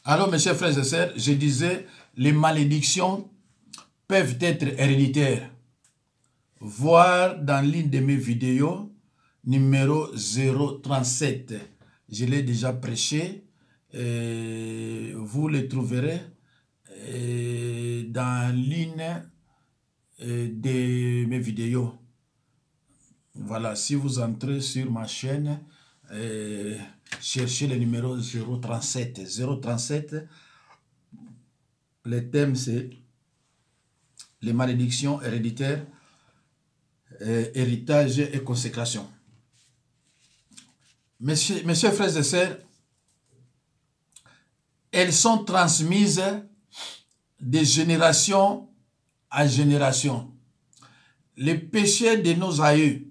Alors, mes chers frères et sœurs, je disais, les malédictions peuvent être héréditaires. Voir dans l'une de mes vidéos, numéro 037. Je l'ai déjà prêché. Vous le trouverez dans l'une de mes vidéos. Voilà, si vous entrez sur ma chaîne, cherchez le numéro 037. 037, le thème c'est les malédictions héréditaires, héritage et consécration. Mes chers frères et sœurs, elles sont transmises de génération à génération. Les péchés de nos aïeux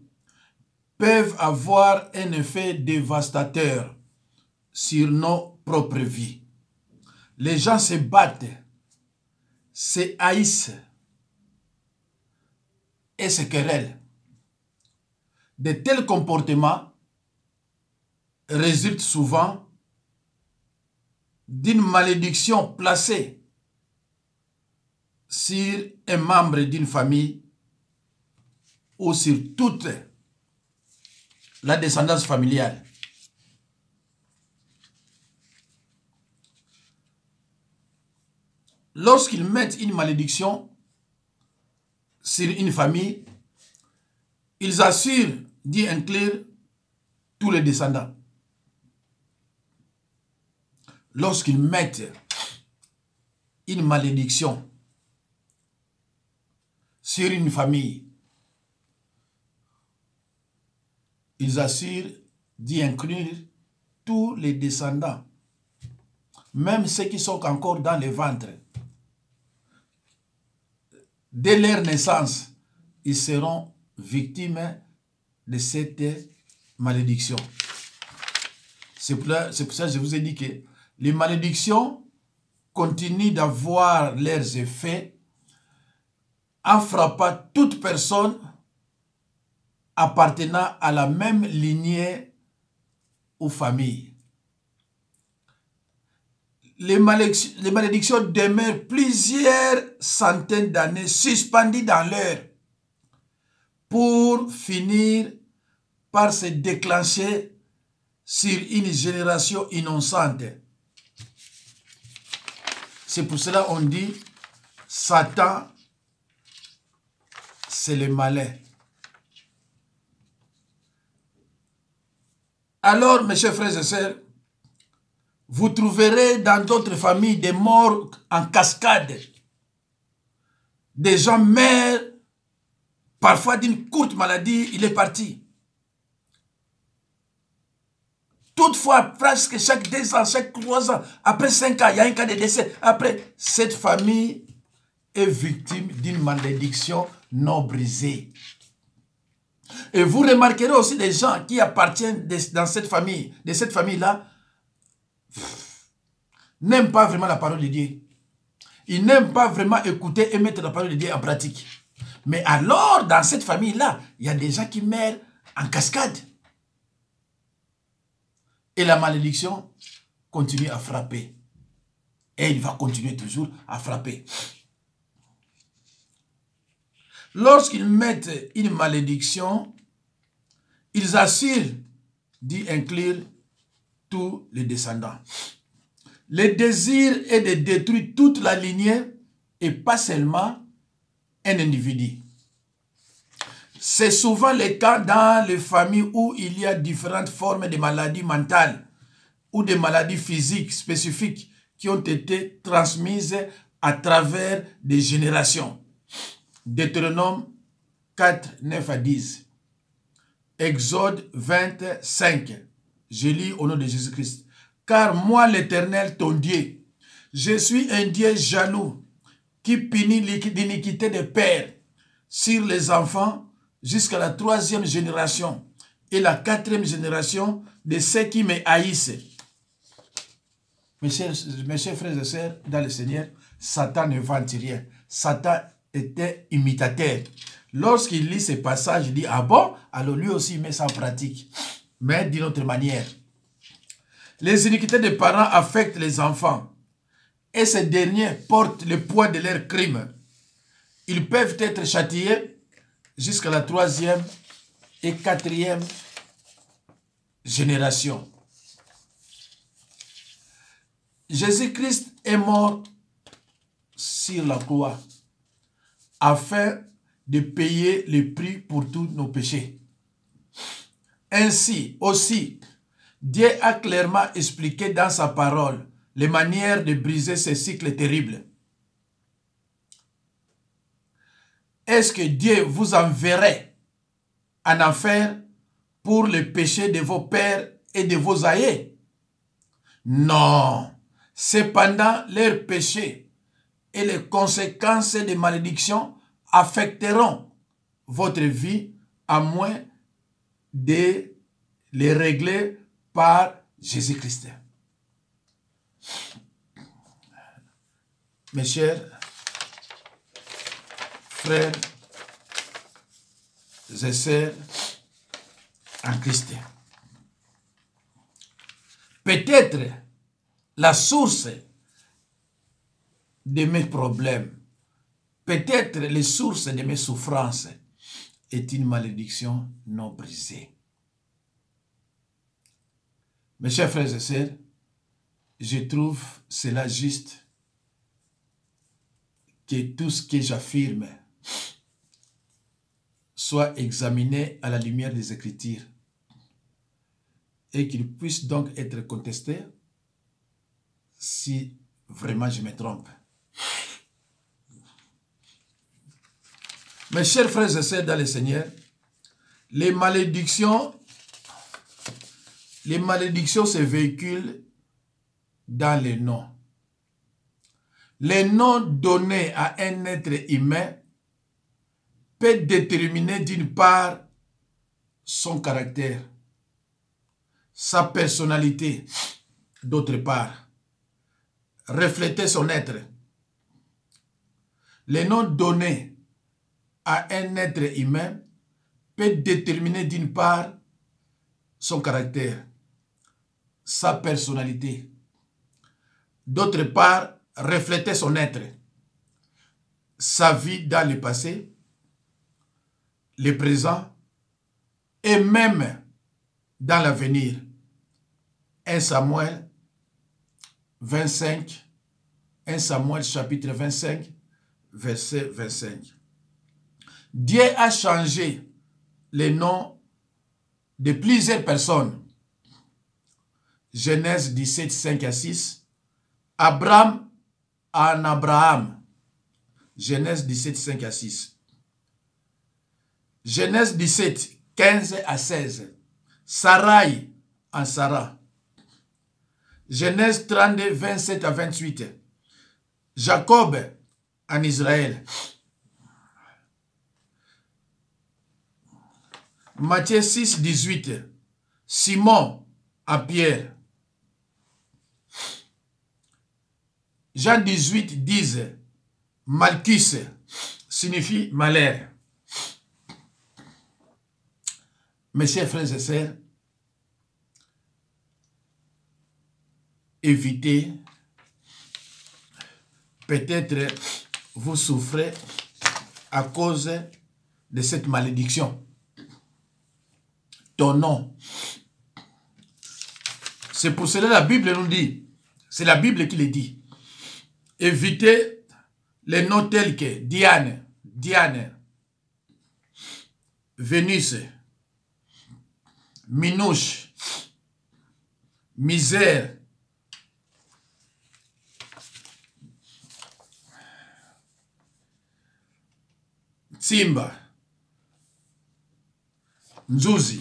peuvent avoir un effet dévastateur sur nos propres vies. Les gens se battent, se haïssent et se querellent. De tels comportements résultent souvent d'une malédiction placée sur un membre d'une famille ou sur toute la descendance familiale. Lorsqu'ils mettent une malédiction sur une famille, ils assurent d'y inclure tous les descendants. Lorsqu'ils mettent une malédiction sur une famille, ils assurent d'y inclure tous les descendants, même ceux qui sont encore dans le ventre. Dès leur naissance, ils seront victimes de cette malédiction. C'est pour ça que je vous ai dit que les malédictions continuent d'avoir leurs effets en frappant toute personne appartenant à la même lignée ou famille. Les malédictions demeurent plusieurs centaines d'années suspendues dans l'air pour finir par se déclencher sur une génération innocente. C'est pour cela qu'on dit Satan, c'est le malin. Alors, mes chers frères et sœurs, vous trouverez dans d'autres familles des morts en cascade. Des gens meurent parfois d'une courte maladie, il est parti. Toutefois, presque chaque 2 ans, chaque 3 ans, après 5 ans, il y a un cas de décès. Après, cette famille est victime d'une malédiction non brisée. Et vous remarquerez aussi des gens qui appartiennent dans cette famille, de cette famille-là, n'aiment pas vraiment la parole de Dieu. Ils n'aiment pas vraiment écouter et mettre la parole de Dieu en pratique. Mais alors, dans cette famille-là, il y a des gens qui meurent en cascade. Et la malédiction continue à frapper. Et il va continuer toujours à frapper. Lorsqu'ils mettent une malédiction, ils assurent d'y inclure tous les descendants. Le désir est de détruire toute la lignée et pas seulement un individu. C'est souvent le cas dans les familles où il y a différentes formes de maladies mentales ou de maladies physiques spécifiques qui ont été transmises à travers des générations. Deutéronome 4, 9 à 10. Exode 25. Je lis au nom de Jésus-Christ. Car moi, l'Éternel, ton Dieu, je suis un Dieu jaloux qui punit l'iniquité des pères sur les enfants jusqu'à la 3e génération et la 4e génération de ceux qui me haïssent. Mes chers frères et sœurs, dans le Seigneur, Satan ne vante rien. Satan était imitateur. Lorsqu'il lit ces passages, il dit, ah bon? Alors lui aussi, il met ça en pratique. Mais d'une autre manière. Les iniquités des parents affectent les enfants et ces derniers portent le poids de leurs crimes. Ils peuvent être châtiés jusqu'à la 3e et 4e génération. Jésus-Christ est mort sur la croix afin de payer le prix pour tous nos péchés. Ainsi aussi, Dieu a clairement expliqué dans sa parole les manières de briser ce cycle terrible. Est-ce que Dieu vous enverrait en enfer pour le péché de vos pères et de vos aïeux? Non. Cependant, leurs péchés et les conséquences des malédictions affecteront votre vie à moins de les régler par Jésus-Christ. Mes chers frères et sœurs en Christ, peut-être la source de mes problèmes, peut-être les sources de mes souffrances est une malédiction non brisée. Mes chers frères et sœurs, je trouve cela juste que tout ce que j'affirme soit examiné à la lumière des Écritures et qu'il puisse donc être contesté si vraiment je me trompe. Mes chers frères et sœurs dans le Seigneur, les malédictions se véhiculent dans les noms. Les noms donnés à un être humain peuvent déterminer d'une part son caractère, sa personnalité, d'autre part, refléter son être. Les noms donnés à un être humain peuvent déterminer d'une part son caractère, sa personnalité, d'autre part, refléter son être, sa vie dans le passé, le présent et même dans l'avenir. 1 Samuel 25, 1 Samuel chapitre 25, verset 25. Dieu a changé les noms de plusieurs personnes. Genèse 17, 5 à 6. Abraham en Abraham. Genèse 17, 5 à 6. Genèse 17, 15 à 16. Sarai en Sarah. Genèse 32, 27 à 28. Jacob en Israël. Matthieu 6, 18. Simon en Pierre. Jean 18, 10. Malchus signifie malheur. Mes chers frères et sœurs, évitez, peut-être vous souffrez à cause de cette malédiction. Ton nom. C'est pour cela que la Bible nous dit, c'est la Bible qui le dit, évitez les noms tels que Diane, Vénus, Minouche, Misère, Simba, Nzuzi,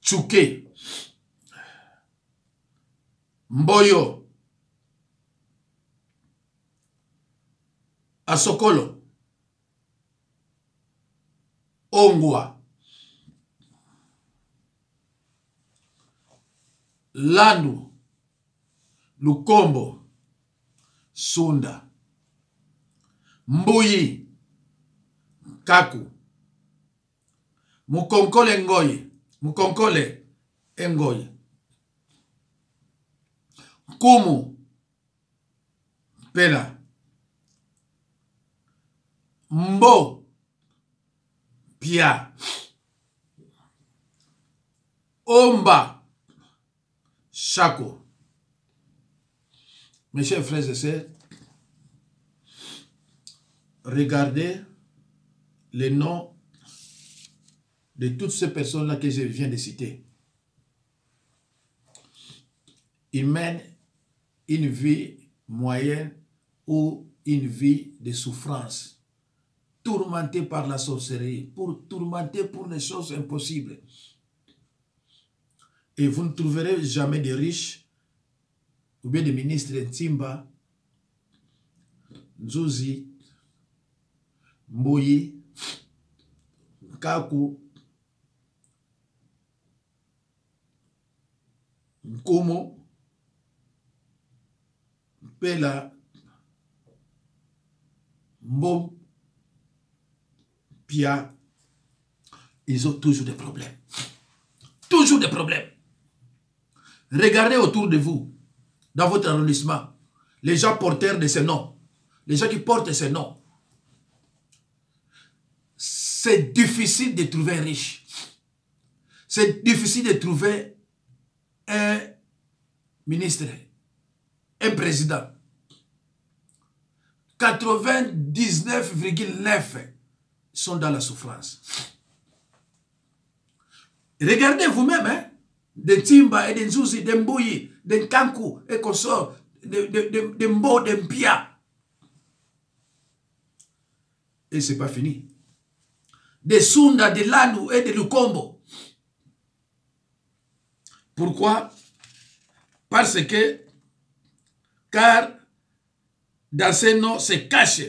Tchouké, Mboyo, Asokolo, Ongwa, Landu, Lukombo, Sunda, Mbuyi, Kaku, Mukonkole Ngoye, Kumu Pela Mbo Pia Omba Chako. Mes chers frères et sœurs, regardez les noms de toutes ces personnes-là que je viens de citer. Ils mènent une vie moyenne ou une vie de souffrance, tourmentés par la sorcellerie, tourmentés pour les choses impossibles. Et vous ne trouverez jamais de riches ou bien de ministres de Ntimba, Nzuzi, Mboyi, Kaku, Nkomo, Pela, Mbom, Pia. Ils ont toujours des problèmes. Toujours des problèmes. Regardez autour de vous, dans votre arrondissement, les gens porteurs de ces noms, les gens qui portent ces noms. C'est difficile de trouver un riche. C'est difficile de trouver un ministre, un président. 99,9% sont dans la souffrance. Regardez vous-même, hein, de Timba et de Nzuzi, de Mbouyi, de Nkankou et consorts, de Mbo, de Mpia. Et c'est pas fini. De Sunda, de Lanou et de Lukombo. Pourquoi? Parce que, car dans ces noms se cache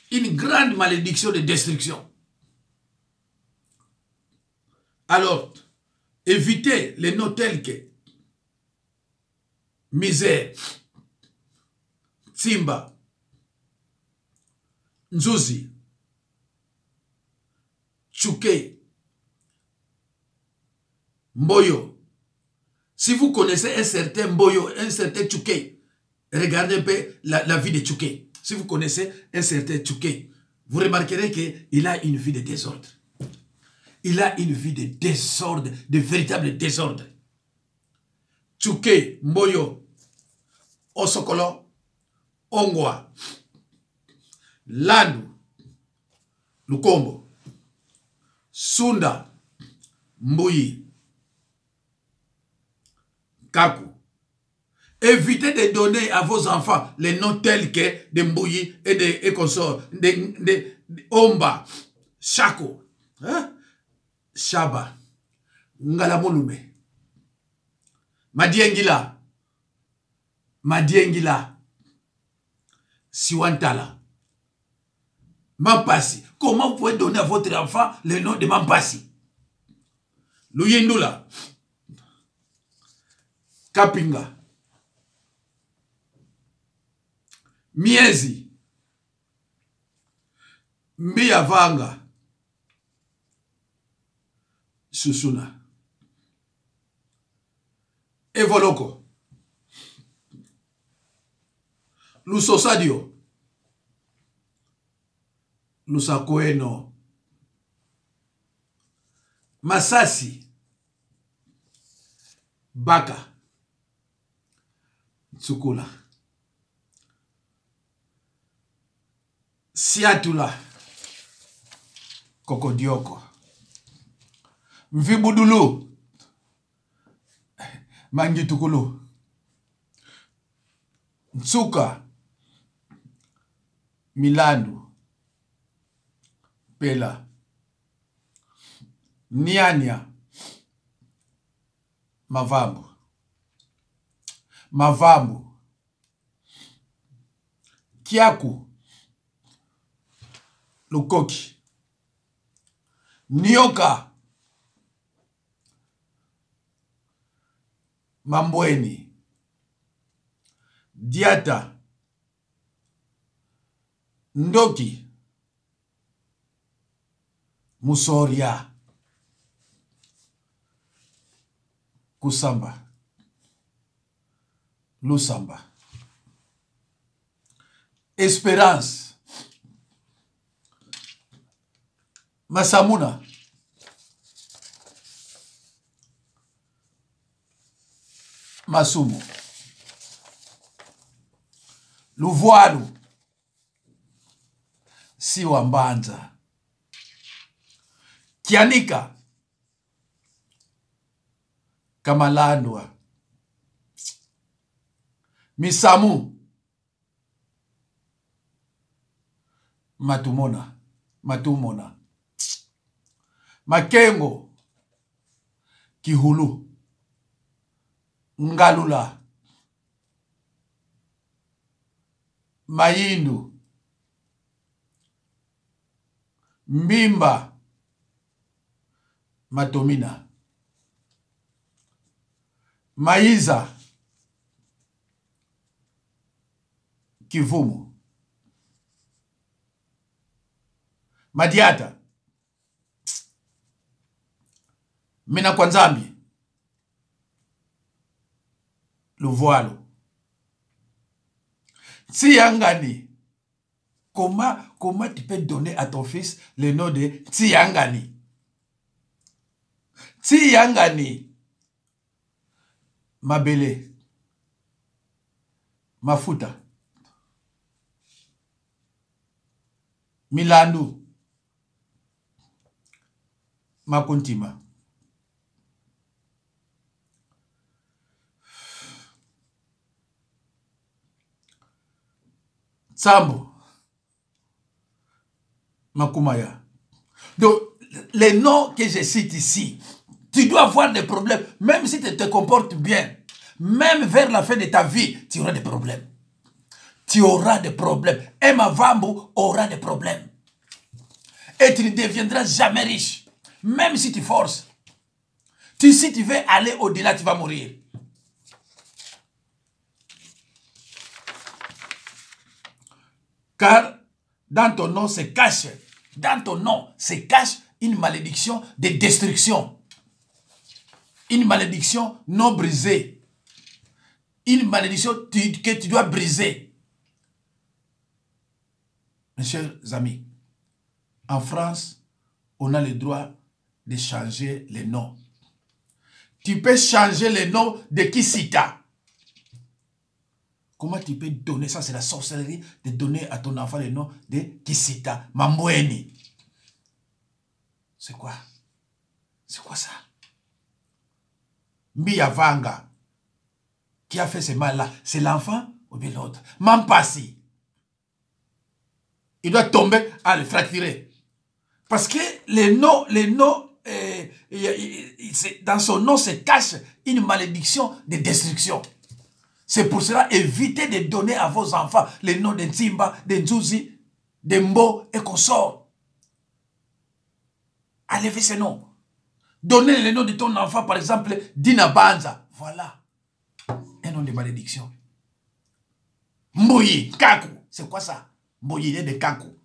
une grande malédiction de destruction. Alors, évitez les noms tels que misère, Timba, Nzuzi, Tchouké, Mboyo. Si vous connaissez un certain Mboyo, un certain Tchouké, regardez un peu la vie de Tchouké. Si vous connaissez un certain Tchouké, vous remarquerez qu'il a une vie de désordre. Il a une vie de désordre, de véritable désordre. Tchouké, Mboyo, Osokolo, Ongwa, Landu, Lukombo, Sunda, Mbouyi, Kaku. Évitez de donner à vos enfants les noms tels que de Mbouyi et de consorts, de Omba, Chako, hein? Shaba, Ngalamolume, Madiengila, Siwantala, Mampasi. Comment vous pouvez donner à votre enfant le nom de Mampasi? Luyendula, Kapinga, Miezi, Miyavanga, Susuna, Evoloko, Lusosadio, Lusakoeno, Masasi, Baka, Tsukula, Siatula, Kokodioko, Mvibudulu, Mangitukulu, Nsuka, Milandu, Pela, Nyanya, Mavambu, Kiaku, Lukoki, Nyoka, Mambweni, Diata, Ndoki, Musoria, Kusamba, Lusamba. Espérance. Masamuna. Masumu. Luvoalu. Siwambanza. Kianika. Kamalandwa. Misamu. Matumona. Makengo. Kihulu. Ngalula. Mayindu. Mbimba. Matomina. Maiza. Kivumu. Madiata. Mina Kwanzambi. Luvoalu. Tsiangani. Comment tu peux donner à ton fils le nom de Tsiangani? Tsiangani. Mabele. Mafuta. Milandu. Makuntima. Sambo. Makumaya. Donc, les noms que je cite ici, tu dois avoir des problèmes. Même si tu te comportes bien, même vers la fin de ta vie, tu auras des problèmes. Tu auras des problèmes. Emma Vambo aura des problèmes. Et tu ne deviendras jamais riche. Même si tu forces. Si tu veux aller au-delà, tu vas mourir. Car dans ton nom se cache, une malédiction de destruction. Une malédiction non brisée. Une malédiction que tu dois briser. Mes chers amis, en France, on a le droit de changer les noms. Tu peux changer le nom de Kisita. Comment tu peux donner ça? C'est la sorcellerie de donner à ton enfant le nom de Kisita, Mambweni. C'est quoi? C'est quoi ça? Mbiyavanga, qui a fait ce mal-là, c'est l'enfant ou bien l'autre? Mampasi. Il doit tomber à le fracturer. Parce que les noms, dans son nom se cache une malédiction de destruction. C'est pour cela, évitez de donner à vos enfants les noms de Nzimba, de Nzuzi, de Mbo et consorts. Enlevez ces noms. Donnez le nom de ton enfant, par exemple, Dina Banza. Voilà. Un nom de malédiction. Mboyi, Kaku. C'est quoi ça? Mboyi de Kaku.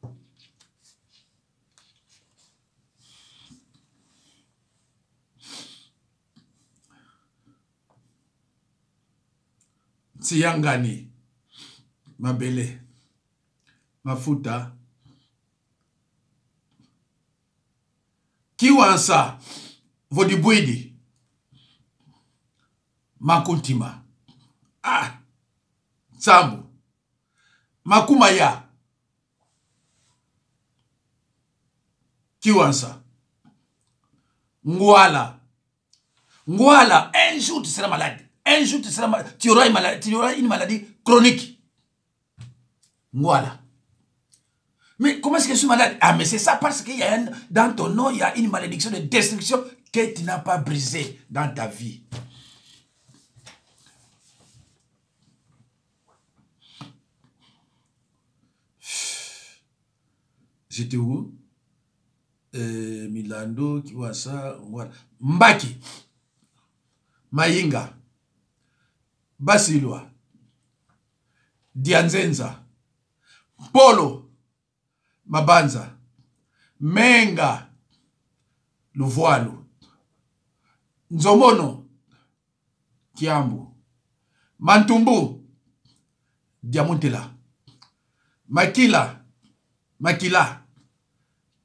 Tsiangani. Mabele. Mafuta. Kiwansa. Vodibwidi. Makuntima. Ah. Sambu. Makumaya. Kiwansa. Ngwala. Ngwala. Un jour tu seras malade. Un jour tu auras une maladie chronique. Ngwala. Mais comment est-ce que je suis malade? Ah, mais c'est ça parce qu'il y a dans ton nom, il y a une malédiction de destruction que tu n'as pas brisée dans ta vie. J'étais où? Milando, Kiwasa, Mbaki, Mayinga, Basilwa, Dianzenza, Polo, Mabanza, Menga, Luvoalu, Nzomono, Kiambu, Mantumbu, Diamontela. Makila,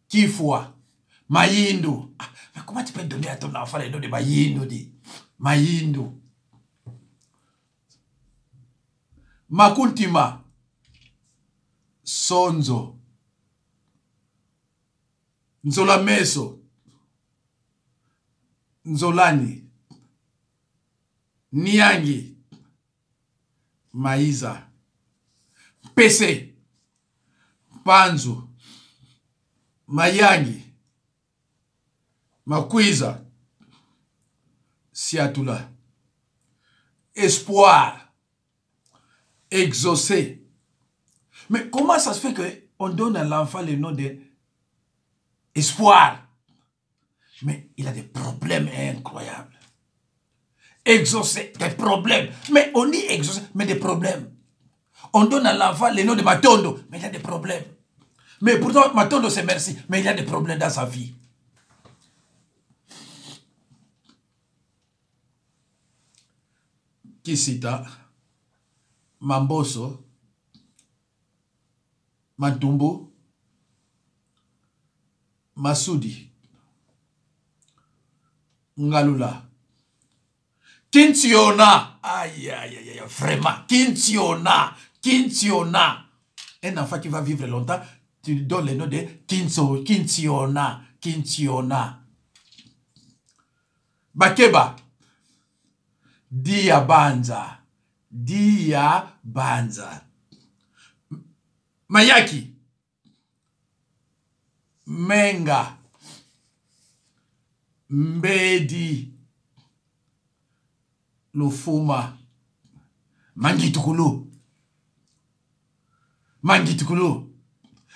Kifwa, Mayindu. Ah, mais comment tu peux donner à ton enfant le nom de Mayindu, dit? Mayindu. Makuntima, Sonzo, Nzolameso, Nzolani, Niangi, Maiza, Pese, Panzu, Mayangi, Makwiza, Siatula, Espoir, Exaucé. Mais comment ça se fait qu'on donne à l'enfant le nom de Espoir? Mais il a des problèmes incroyables. Exaucé, des problèmes. Mais on dit exaucé, mais des problèmes. On donne à l'enfant le nom de Matondo, mais il a des problèmes. Mais pourtant, Matondo c'est merci, mais il a des problèmes dans sa vie. Kisita, Mamboso, Mantumbu, Masudi, Ngalula, Kintiona, aïe, aïe, aïe, vraiment, Kintiona. Un enfant qui va vivre longtemps, tu lui donnes le nom de Kintiona. Bakeba, Diabanza. Mayaki, Menga, Mbedi, Lufuma, Mangitukulu.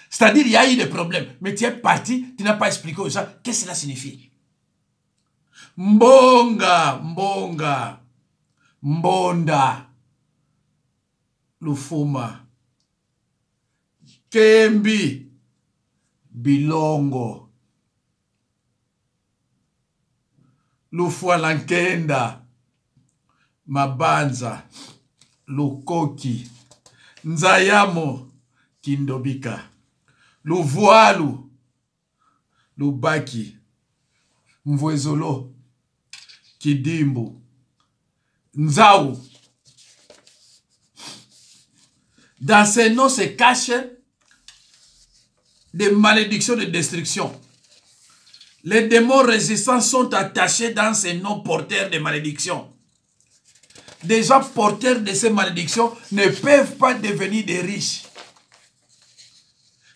C'est-à-dire, il y a eu des problèmes. Mais tu es parti, tu n'as pas expliqué aux gens qu'est-ce que cela signifie. Mbonga, Mbonda, Lufuma, Kembi, Bilongo, Lufualankenda, Mabanza, Lukoki, Nzayamo, Kindobika, Luvualu, Lubaki, Mvwezolo, Kidimbu, Nzaou. Dans ces noms se cachent des malédictions de destruction. Les démons résistants sont attachés dans ces noms porteurs de malédictions. Des gens porteurs de ces malédictions ne peuvent pas devenir des riches.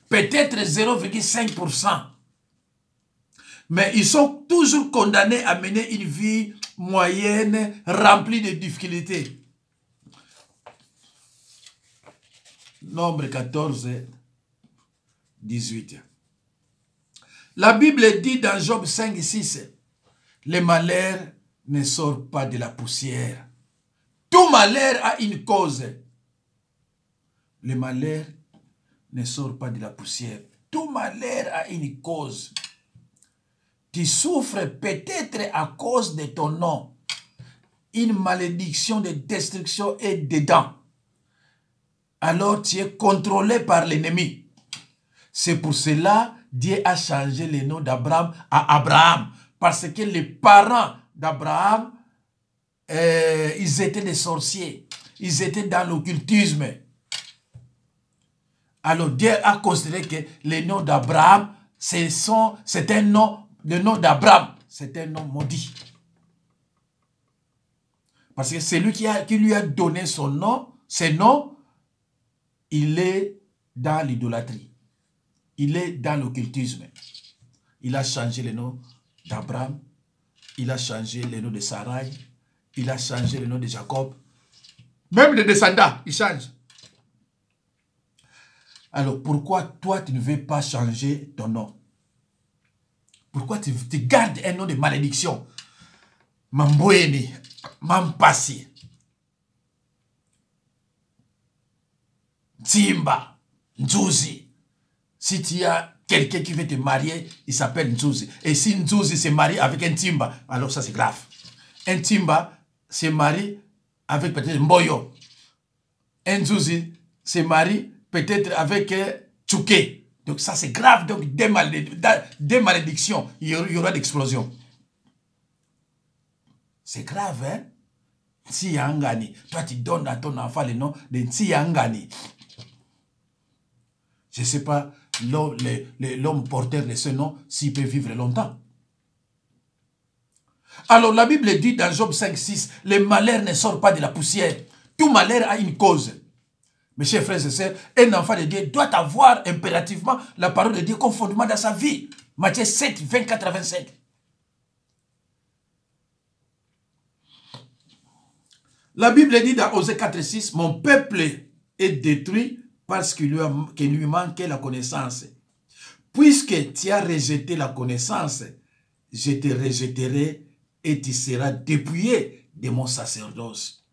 Peut-être 0,5%. Mais ils sont toujours condamnés à mener une vie moyenne, remplie de difficultés. Nombre 14, 18. La Bible dit dans Job 5, 6, le malheur ne sort pas de la poussière. Tout malheur a une cause. Le malheur ne sort pas de la poussière. Tout malheur a une cause. Tu souffres peut-être à cause de ton nom. Une malédiction de destruction est dedans. Alors tu es contrôlé par l'ennemi. C'est pour cela que Dieu a changé le nom d'Abraham à Abraham. Parce que les parents d'Abraham, ils étaient des sorciers. Ils étaient dans l'occultisme. Alors Dieu a considéré que le nom d'Abraham, c'est un nom, le nom d'Abraham, c'est un nom maudit. Parce que c'est lui qui lui a donné son nom, ce nom, il est dans l'idolâtrie. Il est dans l'occultisme. Il a changé le nom d'Abraham. Il a changé le nom de Sarai. Il a changé le nom de Jacob. Même les descendants, ils changent. Alors, pourquoi toi, tu ne veux pas changer ton nom? Pourquoi tu gardes un nom de malédiction? Mamboueni, Mampasi, Timba, Nzouzi. Si tu as quelqu'un qui veut te marier, il s'appelle Nzouzi. Et si Nzouzi se marie avec un Timba, alors ça c'est grave. Un Timba se marie avec peut-être Mboyo. Nzouzi se marie peut-être avec Tchouké. Donc ça c'est grave, donc des malédictions, il y aura d'explosion. C'est grave, hein? Si Yangani, toi tu donnes à ton enfant le nom de Nsi Yangani. Je ne sais pas l'homme porteur de ce nom s'il peut vivre longtemps. Alors la Bible dit dans Job 5,6, le malheur ne sort pas de la poussière. Tout malheur a une cause. Mes chers frères et sœurs, un enfant de Dieu doit avoir impérativement la parole de Dieu comme fondement dans sa vie. Matthieu 7, 24 à 25. La Bible dit dans Osée 4, 6, mon peuple est détruit parce qu'il lui manquait la connaissance. Puisque tu as rejeté la connaissance, je te rejetterai et tu seras dépouillé de mon sacerdoce.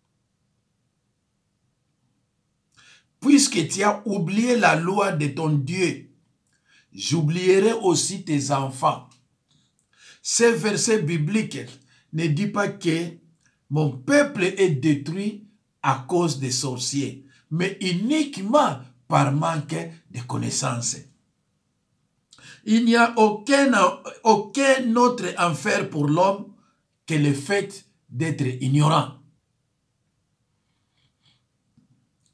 Puisque tu as oublié la loi de ton Dieu, j'oublierai aussi tes enfants. Ce verset biblique ne dit pas que mon peuple est détruit à cause des sorciers, mais uniquement par manque de connaissances. Il n'y a aucun autre enfer pour l'homme que le fait d'être ignorant.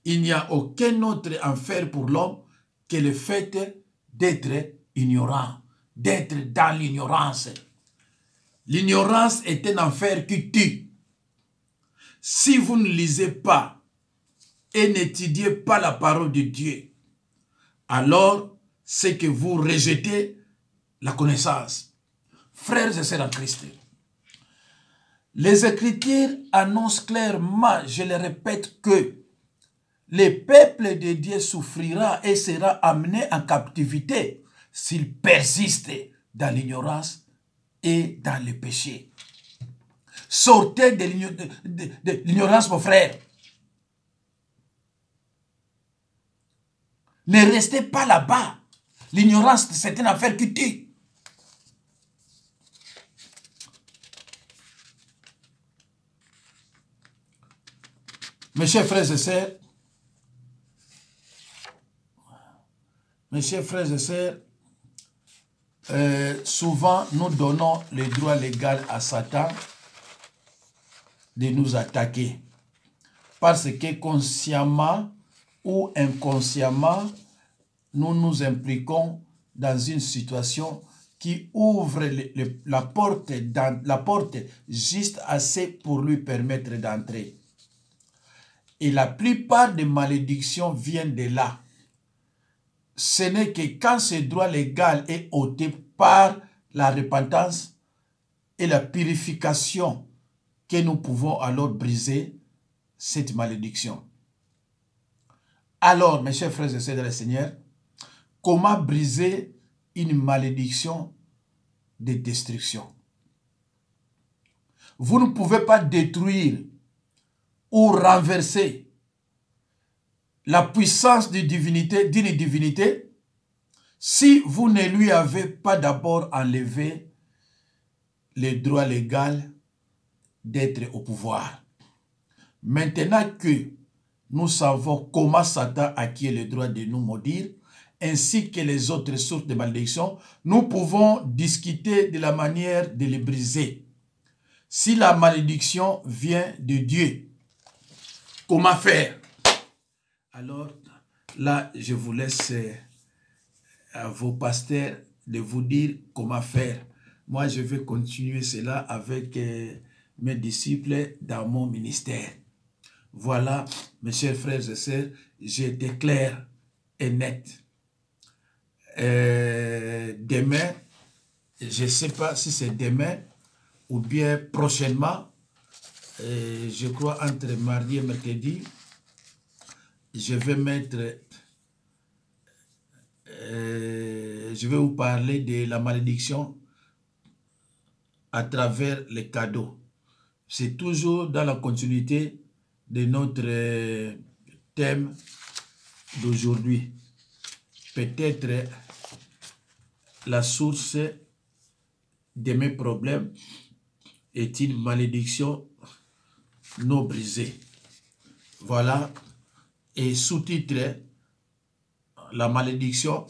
Il n'y a aucun autre enfer pour l'homme que le fait d'être ignorant, d'être dans l'ignorance. L'ignorance est un enfer qui tue. Si vous ne lisez pas et n'étudiez pas la parole de Dieu, alors c'est que vous rejetez la connaissance. Frères et sœurs en Christ, les Écritures annoncent clairement, je le répète, que le peuple de Dieu souffrira et sera amené en captivité s'il persiste dans l'ignorance et dans le péché. Sortez de l'ignorance, mon frère. Ne restez pas là-bas. L'ignorance, c'est une affaire qui tue. Mes chers frères et sœurs, souvent nous donnons le droit légal à Satan de nous attaquer. Parce que consciemment ou inconsciemment, nous nous impliquons dans une situation qui ouvre la porte juste assez pour lui permettre d'entrer. Et la plupart des malédictions viennent de là. Ce n'est que quand ce droit légal est ôté par la repentance et la purification que nous pouvons alors briser cette malédiction. Alors, mes chers frères et sœurs de le Seigneur, comment briser une malédiction de destruction? Vous ne pouvez pas détruire ou renverser la puissance d'une divinité si vous ne lui avez pas d'abord enlevé le droit légal d'être au pouvoir. Maintenant que nous savons comment Satan acquiert le droit de nous maudire, ainsi que les autres sources de malédiction, nous pouvons discuter de la manière de les briser. Si la malédiction vient de Dieu, comment faire? Alors, là, je vous laisse à vos pasteurs de vous dire comment faire. Moi, je vais continuer cela avec mes disciples dans mon ministère. Voilà, mes chers frères et sœurs, j'ai été clair et net. Demain, je ne sais pas si c'est demain ou bien prochainement, je crois entre mardi et mercredi, je vais je vais vous parler de la malédiction à travers les cadeaux. C'est toujours dans la continuité de notre thème d'aujourd'hui. Peut-être la source de mes problèmes est une malédiction non brisée. Voilà. Et sous-titre, la malédiction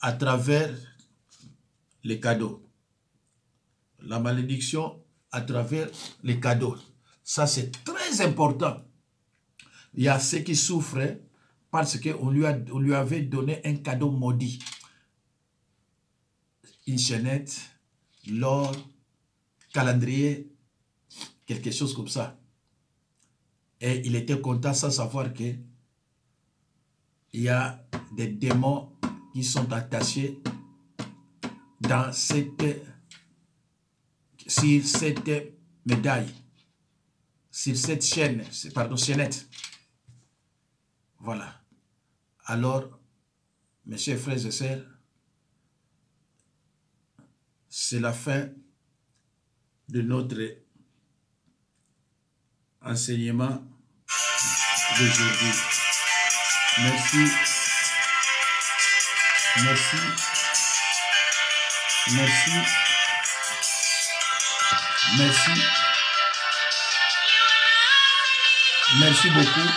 à travers les cadeaux. La malédiction à travers les cadeaux. Ça, c'est très important. Il y a ceux qui souffrent parce qu'on lui avait donné un cadeau maudit. Une chaînette, l'or, calendrier, quelque chose comme ça. Et il était content sans savoir que il y a des démons qui sont attachés dans sur cette médaille, sur cette chaîne, pardon, chaînette. Voilà. Alors, mes chers frères et sœurs, c'est la fin de notre enseignement d'aujourd'hui. Merci. Merci. Merci. Merci. Merci beaucoup.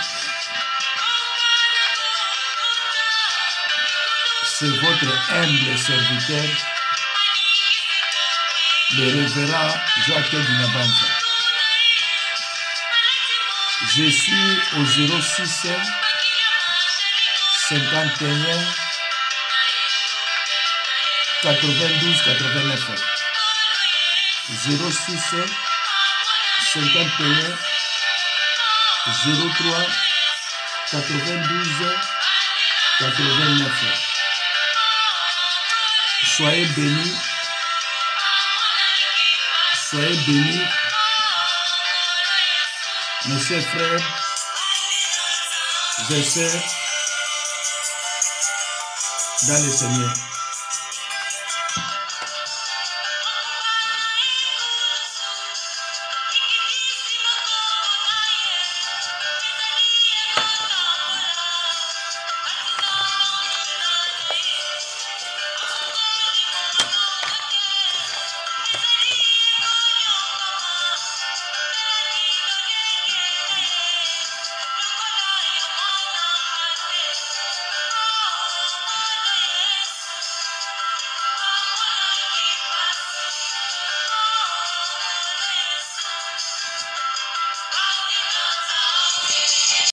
C'est votre humble serviteur, le révérend Joachim Dinabanza. Je suis au 06 51 92 89. 06 51 03 92 89. Soyez bénis. Soyez bénis, mes chers frères et sœurs, dans le Seigneur.